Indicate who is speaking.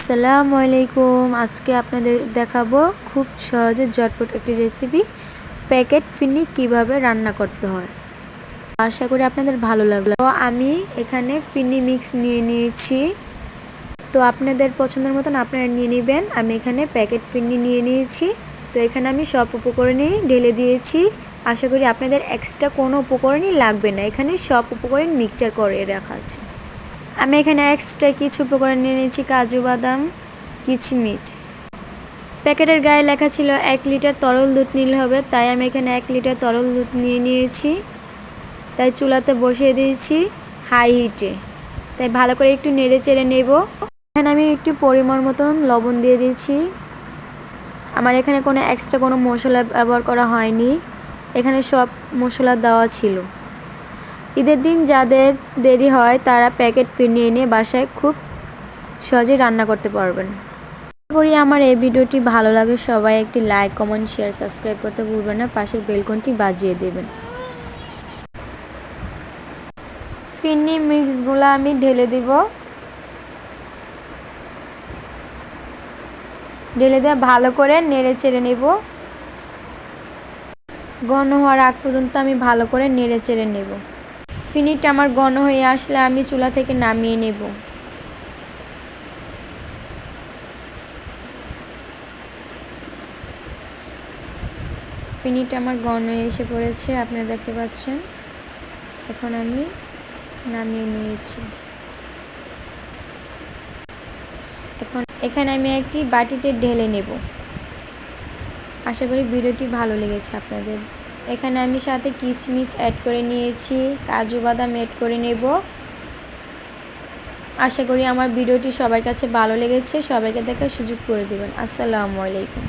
Speaker 1: আসসালামু আলাইকুম। আজকে আপনাদের দেখাবো খুব সহজে ঝটপট একটি রেসিপি, প্যাকেট ফিরনি কিভাবে রান্না করতে হয়। আশা করি আপনাদের ভালো লাগলো। তো আমি এখানে ফিরনি মিক্স নিয়ে নিয়েছি, তো আপনাদের পছন্দের মতন আপনারা নিয়ে নেবেন। আমি এখানে প্যাকেট ফিরনি নিয়ে নিয়েছি, তো এখানে আমি সব উপকরণই ঢেলে দিয়েছি। আশা করি আপনাদের এক্সট্রা কোনো উপকরণই লাগবে না, এখানে সব উপকরণ মিক্সচার করে রাখা আছে। আমি এখানে এক্সট্রা কিছু উপকরণ নিয়ে নিয়েছি, কাজু বাদাম, কিশমিশ। প্যাকেটের গায়ে লেখা ছিল 1 লিটার তরল দুধ নিলে হবে, তাই আমি এখানে 1 লিটার তরল দুধ নিয়ে নিয়েছি। তাই চুলাতে বসিয়ে দিয়েছি হাই হিটে, তাই ভালো করে একটু নেড়ে চেড়ে নেব। এখানে আমি একটু পরিমাণ মতন লবণ দিয়ে দিয়েছি। আমার এখানে কোনো এক্সট্রা কোনো মশলা ব্যবহার করা হয়নি, এখানে সব মশলা দেওয়া ছিল। ঈদের দিন যাদের দেরি হয় তারা প্যাকেট ফিরনি এনে বাসায় খুব সহজে রান্না করতে পারবেন। আশা করি আমার এই ভিডিওটি ভালো লাগে। সবাই একটি লাইক, কমেন্ট, শেয়ার, সাবস্ক্রাইব করতে ভুলবেন না। পাশের বেলকনটি বাজিয়ে দেবেন। ফিরনি মিক্সগুলো আমি ঢেলে দিব। ঢেলে দিয়ে ভালো করে নেড়ে চেড়ে নেব। ঘন হওয়ার আগ পর্যন্ত আমি ভালো করে নেড়ে চেড়ে নেব। ফিরনিটা আমার ঘন হয়ে আসলে আমি চুলা থেকে নামিয়ে নেব। ফিরনিটা আমার ঘন হয়ে এসে পড়েছে, আপনারা দেখতে পাচ্ছেন। এখন আমি নামিয়ে নিয়েছি। এখন এখানে আমি একটি বাটিতে ঢেলে নেব। আশা করি ভিডিওটি ভালো লেগেছে আপনাদের। এখানে আমি সাথে কিশমিশ অ্যাড করে নিয়েছি, কাজু বাদাম অ্যাড করে নেব। আশা করি আমার ভিডিওটি সবার কাছে ভালো লেগেছে। সবাইকে দেখার সুযোগ করে দেবেন। আসসালামু আলাইকুম।